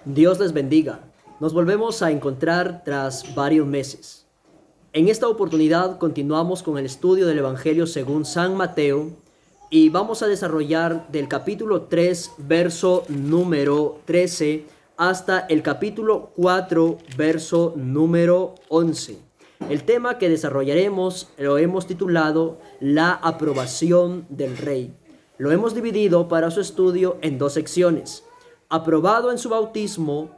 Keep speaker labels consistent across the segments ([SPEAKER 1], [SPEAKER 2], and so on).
[SPEAKER 1] Dios les bendiga. Nos volvemos a encontrar tras varios meses. En esta oportunidad continuamos con el estudio del Evangelio según San Mateo y vamos a desarrollar del capítulo 3, verso número 13 hasta el capítulo 4, verso número 11. El tema que desarrollaremos lo hemos titulado La aprobación del Rey. Lo hemos dividido para su estudio en dos secciones. Aprobado en su bautismo,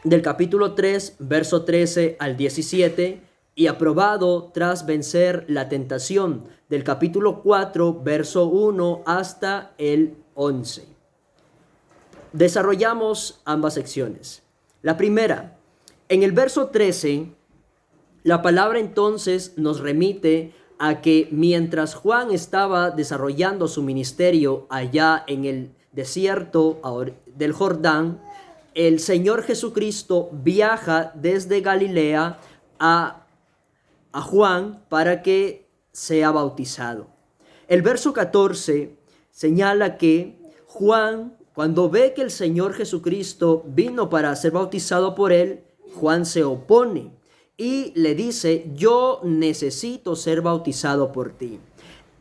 [SPEAKER 1] del capítulo 3, verso 13 al 17, y aprobado tras vencer la tentación, del capítulo 4, verso 1 hasta el 11. Desarrollamos ambas secciones. La primera, en el verso 13, la palabra entonces nos remite a que mientras Juan estaba desarrollando su ministerio allá en el desierto del Jordán, el Señor Jesucristo viaja desde Galilea a Juan para que sea bautizado. El verso 14 señala que Juan, cuando ve que el Señor Jesucristo vino para ser bautizado por él, Juan se opone y le dice: yo necesito ser bautizado por ti.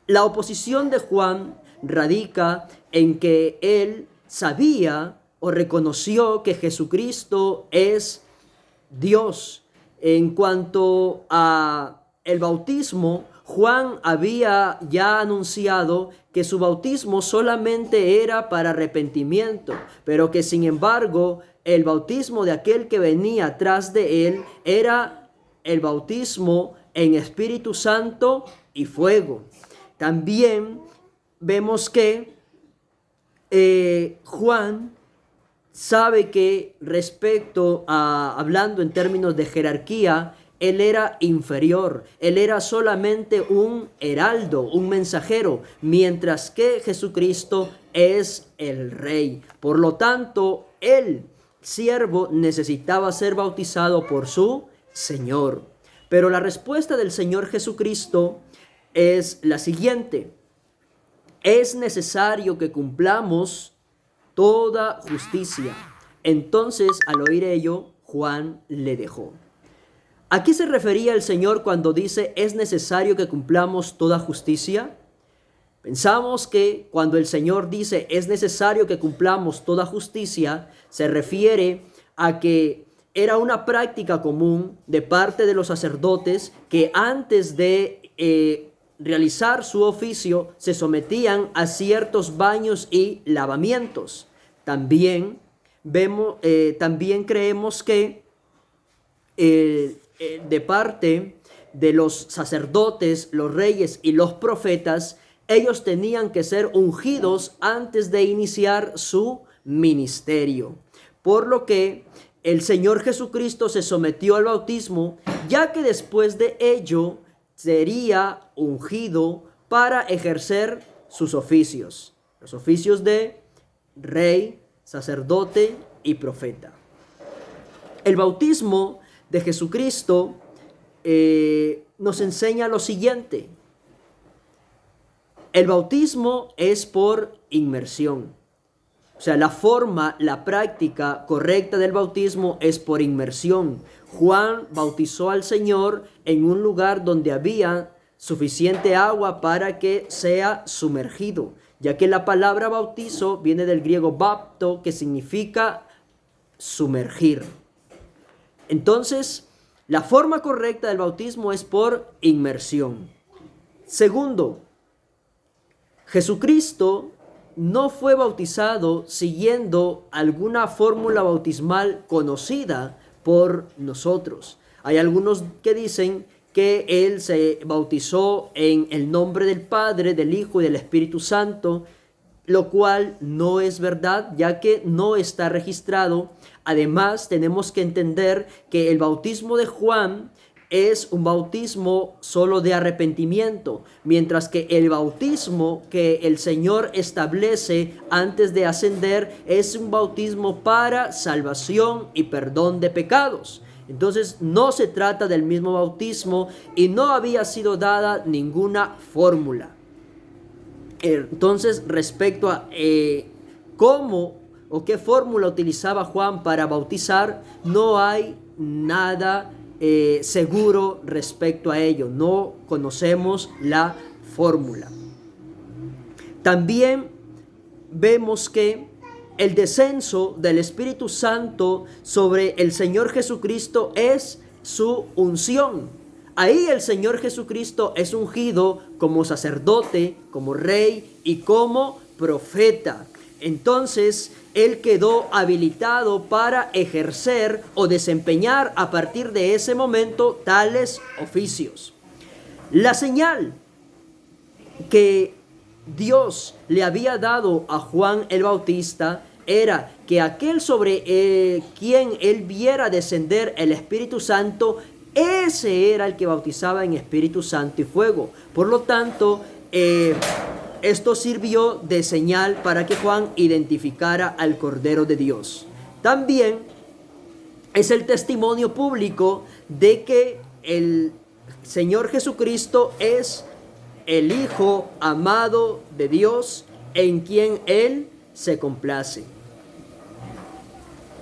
[SPEAKER 1] La oposición de Juan radica en que él sabía o reconoció que Jesucristo es Dios. En cuanto a el bautismo, Juan había ya anunciado que su bautismo solamente era para arrepentimiento, pero que sin embargo el bautismo de aquel que venía tras de él era el bautismo en Espíritu Santo y fuego. También vemos que Juan sabe que respecto a, hablando en términos de jerarquía, él era inferior, él era solamente un heraldo, un mensajero, mientras que Jesucristo es el Rey. Por lo tanto, el siervo necesitaba ser bautizado por su Señor. Pero la respuesta del Señor Jesucristo es la siguiente: es necesario que cumplamos toda justicia. Entonces, al oír ello, Juan le dejó. ¿A qué se refería el Señor cuando dice es necesario que cumplamos toda justicia? Pensamos que cuando el Señor dice es necesario que cumplamos toda justicia, se refiere a que era una práctica común de parte de los sacerdotes que antes de realizar su oficio se sometían a ciertos baños y lavamientos. También creemos que de parte de los sacerdotes, los reyes y los profetas, ellos tenían que ser ungidos antes de iniciar su ministerio. Por lo que el Señor Jesucristo se sometió al bautismo, ya que después de ello sería ungido para ejercer sus oficios, los oficios de rey, sacerdote y profeta. El bautismo de Jesucristo nos enseña lo siguiente: el bautismo es por inmersión. O sea, la práctica correcta del bautismo es por inmersión. Juan bautizó al Señor en un lugar donde había suficiente agua para que sea sumergido, ya que la palabra bautizo viene del griego bapto, que significa sumergir. Entonces, la forma correcta del bautismo es por inmersión. Segundo, Jesucristo no fue bautizado siguiendo alguna fórmula bautismal conocida por nosotros. Hay algunos que dicen que él se bautizó en el nombre del Padre, del Hijo y del Espíritu Santo, lo cual no es verdad, ya que no está registrado. Además, tenemos que entender que el bautismo de Juan es un bautismo solo de arrepentimiento, mientras que el bautismo que el Señor establece antes de ascender es un bautismo para salvación y perdón de pecados. Entonces no se trata del mismo bautismo y no había sido dada ninguna fórmula. Entonces, respecto a cómo o qué fórmula utilizaba Juan para bautizar, no hay nada seguro respecto a ello. No conocemos la fórmula. También vemos que el descenso del Espíritu Santo sobre el Señor Jesucristo es su unción. Ahí el Señor Jesucristo es ungido como sacerdote, como rey y como profeta. Entonces, Él quedó habilitado para ejercer o desempeñar a partir de ese momento tales oficios. La señal que Dios le había dado a Juan el Bautista era que aquel sobre quien él viera descender el Espíritu Santo, ese era el que bautizaba en Espíritu Santo y fuego. Por lo tanto, esto sirvió de señal para que Juan identificara al Cordero de Dios. También es el testimonio público de que el Señor Jesucristo es el Hijo amado de Dios, en quien Él se complace.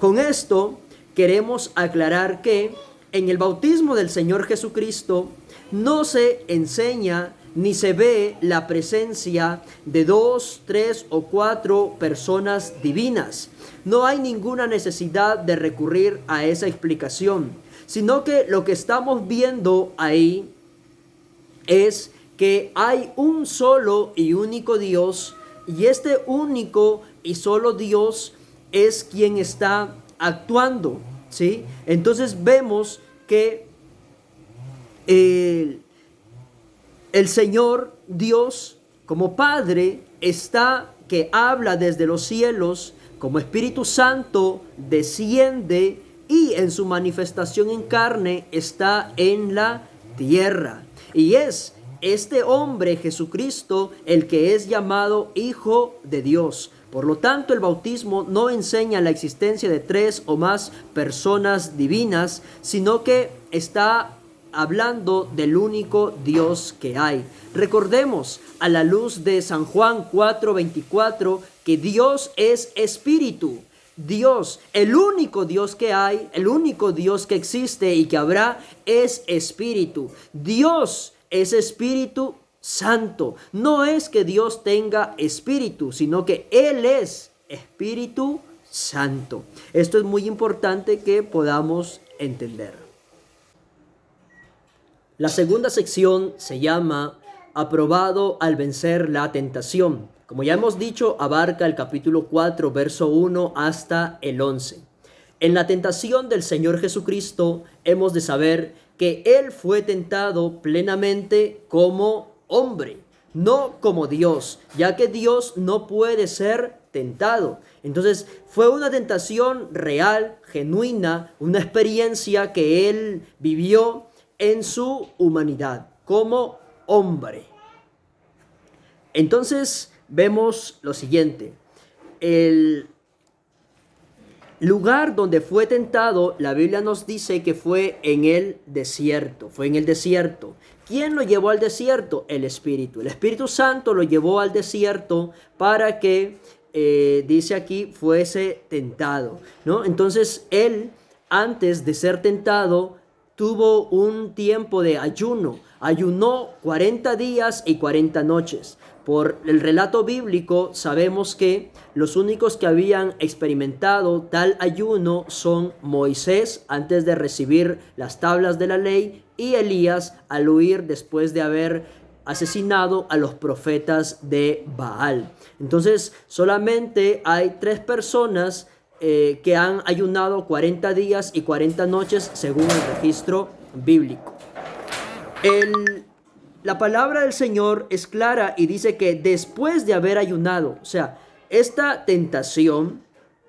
[SPEAKER 1] Con esto queremos aclarar que en el bautismo del Señor Jesucristo no se enseña ni se ve la presencia de 2, 3 o 4 personas divinas. No hay ninguna necesidad de recurrir a esa explicación, sino que lo que estamos viendo ahí es que hay un solo y único Dios, y este único y solo Dios es quien está actuando, ¿sí? Entonces vemos que el Señor Dios como Padre está, que habla desde los cielos, como Espíritu Santo desciende y en su manifestación en carne está en la tierra. Y es este hombre Jesucristo el que es llamado Hijo de Dios. Por lo tanto, el bautismo no enseña la existencia de 3 o más personas divinas, sino que está hablando del único Dios que hay. Recordemos, a la luz de San Juan 4:24, que Dios es espíritu. Dios, el único Dios que hay, el único Dios que existe y que habrá, es espíritu. Dios es Espíritu Santo. No es que Dios tenga espíritu, sino que Él es Espíritu Santo. Esto es muy importante que podamos entender. La segunda sección se llama Aprobado al vencer la tentación. Como ya hemos dicho, abarca el capítulo 4, verso 1 hasta el 11. En la tentación del Señor Jesucristo hemos de saber que Él fue tentado plenamente como hombre, no como Dios, ya que Dios no puede ser tentado. Entonces fue una tentación real, genuina, una experiencia que Él vivió en su humanidad como hombre. Entonces vemos lo siguiente: el lugar donde fue tentado, la Biblia nos dice que fue en el desierto. Fue en el desierto. ¿Quién lo llevó al desierto? El Espíritu. El Espíritu Santo lo llevó al desierto para que, dice aquí, fuese tentado, ¿no? Entonces, él, antes de ser tentado, tuvo un tiempo de ayuno. Ayunó 40 días y 40 noches. Por el relato bíblico sabemos que los únicos que habían experimentado tal ayuno son Moisés antes de recibir las tablas de la ley y Elías al huir después de haber asesinado a los profetas de Baal. Entonces solamente hay 3 personas que han ayunado 40 días y 40 noches según el registro bíblico. La palabra del Señor es clara y dice que después de haber ayunado, o sea, esta tentación,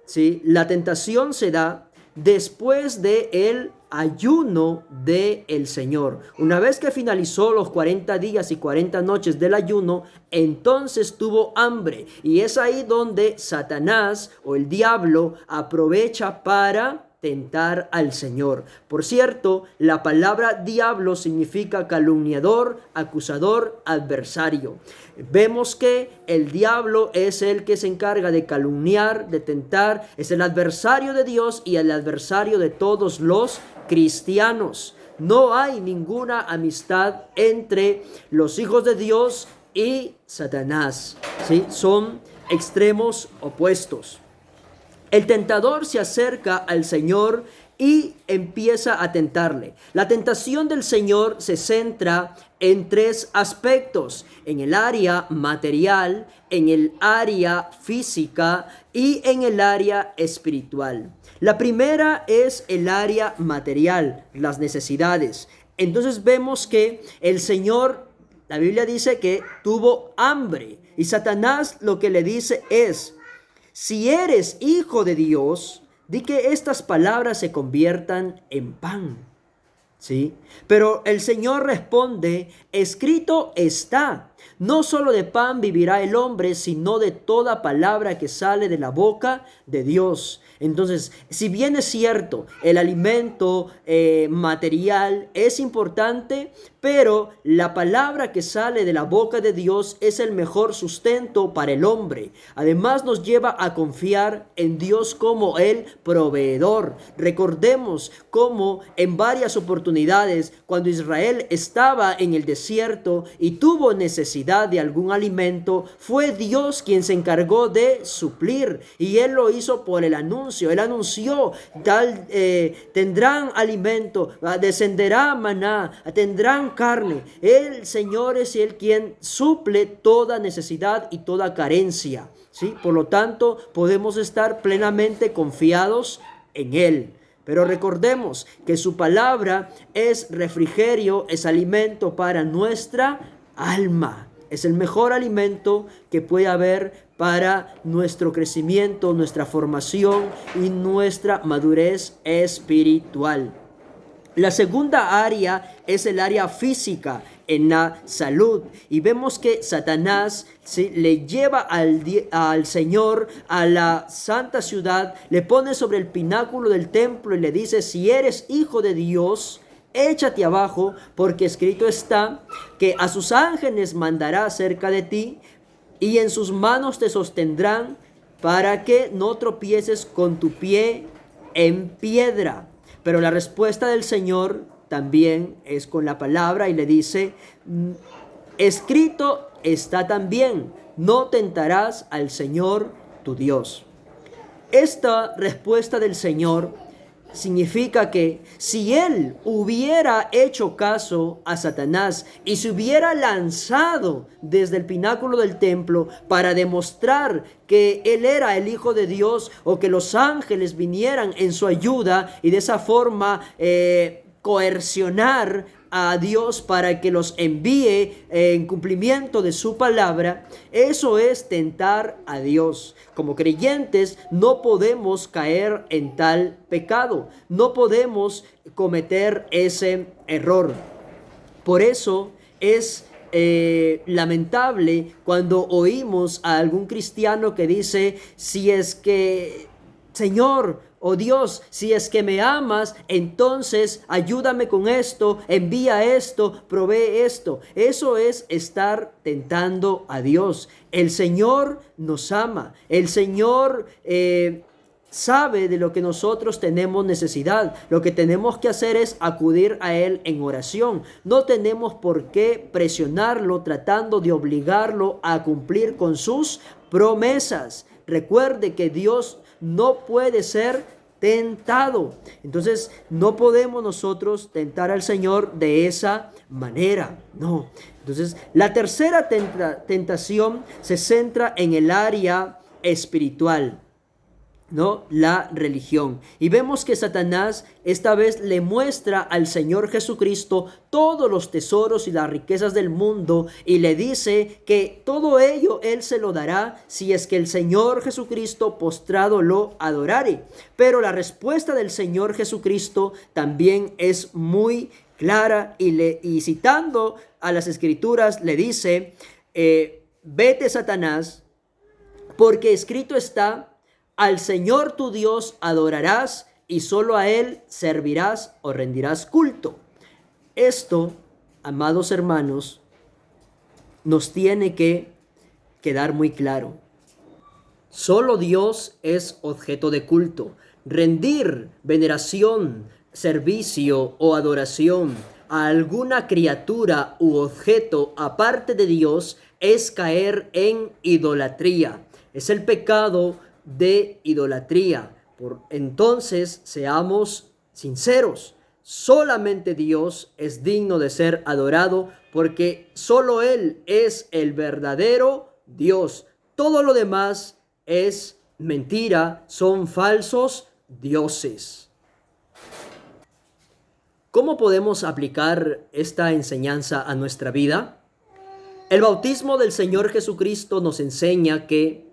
[SPEAKER 1] ¿sí? La tentación se da después de el ayuno del Señor. Una vez que finalizó los 40 días y 40 noches del ayuno, entonces tuvo hambre. Y es ahí donde Satanás o el diablo aprovecha para tentar al Señor. Por cierto, la palabra diablo significa calumniador, acusador, adversario. Vemos que el diablo es el que se encarga de calumniar, de tentar, es el adversario de Dios y el adversario de todos los cristianos. No hay ninguna amistad entre los hijos de Dios y Satanás, ¿sí? Son extremos opuestos. El tentador se acerca al Señor y empieza a tentarle. La tentación del Señor se centra en tres aspectos: en el área material, en el área física y en el área espiritual. La primera es el área material, las necesidades. Entonces vemos que el Señor, la Biblia dice que tuvo hambre, y Satanás lo que le dice es: si eres hijo de Dios, di que estas palabras se conviertan en pan. ¿Sí? Pero el Señor responde: escrito está, no solo de pan vivirá el hombre, sino de toda palabra que sale de la boca de Dios. Entonces, si bien es cierto, el alimento material es importante, pero la palabra que sale de la boca de Dios es el mejor sustento para el hombre. Además, nos lleva a confiar en Dios como el proveedor. Recordemos cómo en varias oportunidades, cuando Israel estaba en el desierto y tuvo necesidad de algún alimento, fue Dios quien se encargó de suplir, y Él lo hizo por el anuncio. Él anunció: tendrán alimento, descenderá maná, tendrán carne. El Señor es el quien suple toda necesidad y toda carencia, ¿sí? Por lo tanto, podemos estar plenamente confiados en Él. Pero recordemos que su palabra es refrigerio, es alimento para nuestra alma. Es el mejor alimento que puede haber para nuestro crecimiento, nuestra formación y nuestra madurez espiritual. La segunda área es el área física, en la salud. Y vemos que Satanás, ¿sí?, le lleva al Señor a la santa ciudad, le pone sobre el pináculo del templo y le dice: si eres hijo de Dios, échate abajo, porque escrito está que a sus ángeles mandará cerca de ti, y en sus manos te sostendrán, para que no tropieces con tu pie en piedra. Pero la respuesta del Señor también es con la palabra, y le dice: escrito está también, no tentarás al Señor tu Dios. Esta respuesta del Señor significa que si Él hubiera hecho caso a Satanás y se hubiera lanzado desde el pináculo del templo para demostrar que Él era el Hijo de Dios, o que los ángeles vinieran en su ayuda y de esa forma coercionar a Dios para que los envíe en cumplimiento de su palabra, eso es tentar a Dios. Como creyentes no podemos caer en tal pecado, no podemos cometer ese error. Por eso es lamentable cuando oímos a algún cristiano que dice: si es que, Señor, oh Dios, si es que me amas, entonces ayúdame con esto, envía esto, provee esto. Eso es estar tentando a Dios. El Señor nos ama. El Señor sabe de lo que nosotros tenemos necesidad. Lo que tenemos que hacer es acudir a Él en oración. No tenemos por qué presionarlo tratando de obligarlo a cumplir con sus promesas. Recuerde que Dios no puede ser tentado. Entonces no podemos nosotros tentar al Señor de esa manera. No. Entonces la tercera tentación se centra en el área espiritual, ¿no? La religión. Y vemos que Satanás esta vez le muestra al Señor Jesucristo todos los tesoros y las riquezas del mundo, y le dice que todo ello Él se lo dará si es que el Señor Jesucristo postrado lo adorare. Pero la respuesta del Señor Jesucristo también es muy clara, y citando a las Escrituras le dice: vete, Satanás, porque escrito está: al Señor tu Dios adorarás y solo a Él servirás o rendirás culto. Esto, amados hermanos, nos tiene que quedar muy claro. Solo Dios es objeto de culto. Rendir veneración, servicio o adoración a alguna criatura u objeto aparte de Dios es caer en idolatría. Es el pecado de idolatría. Entonces, seamos sinceros. Solamente Dios es digno de ser adorado porque solo Él es el verdadero Dios. Todo lo demás es mentira, son falsos dioses. ¿Cómo podemos aplicar esta enseñanza a nuestra vida? El bautismo del Señor Jesucristo nos enseña que,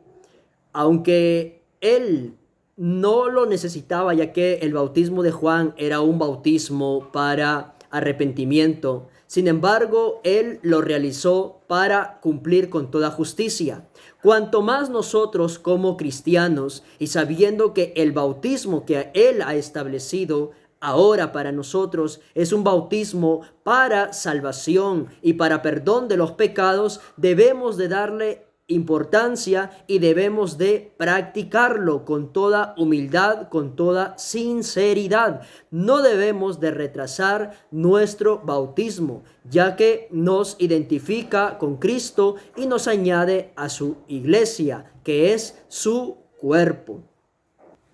[SPEAKER 1] aunque Él no lo necesitaba, ya que el bautismo de Juan era un bautismo para arrepentimiento, sin embargo, Él lo realizó para cumplir con toda justicia. Cuanto más nosotros como cristianos, y sabiendo que el bautismo que Él ha establecido ahora para nosotros es un bautismo para salvación y para perdón de los pecados, debemos de darle importancia y debemos de practicarlo con toda humildad, con toda sinceridad. No debemos de retrasar nuestro bautismo, ya que nos identifica con Cristo y nos añade a su iglesia, que es su cuerpo.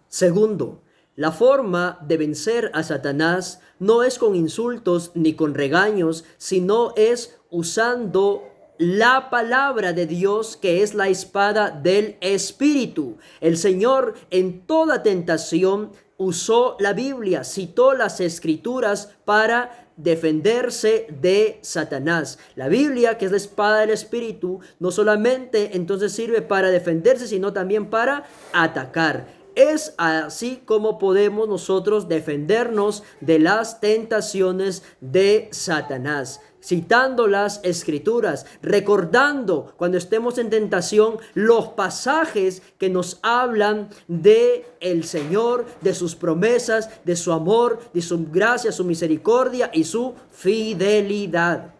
[SPEAKER 1] Segundo, la forma de vencer a Satanás no es con insultos ni con regaños, sino es usando la palabra de Dios, que es la espada del Espíritu. El Señor en toda tentación usó la Biblia, citó las Escrituras para defenderse de Satanás. La Biblia, que es la espada del Espíritu, no solamente entonces sirve para defenderse, sino también para atacar. Es así como podemos nosotros defendernos de las tentaciones de Satanás, citando las Escrituras, recordando cuando estemos en tentación los pasajes que nos hablan de el Señor, de sus promesas, de su amor, de su gracia, su misericordia y su fidelidad.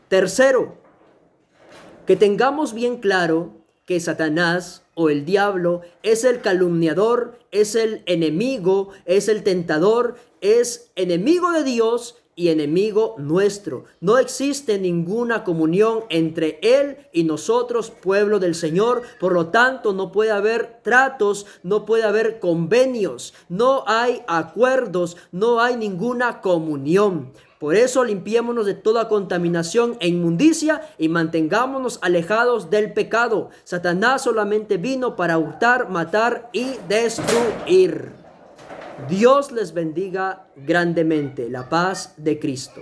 [SPEAKER 1] Tercero, que tengamos bien claro que Satanás o el diablo es el calumniador, es el enemigo, es el tentador, es enemigo de Dios y enemigo nuestro. No existe ninguna comunión entre él y nosotros, pueblo del Señor. Por lo tanto, no puede haber tratos, no puede haber convenios, no hay acuerdos, no hay ninguna comunión. Por eso limpiémonos de toda contaminación e inmundicia y mantengámonos alejados del pecado. Satanás solamente vino para hurtar, matar y destruir. Dios les bendiga grandemente. La paz de Cristo.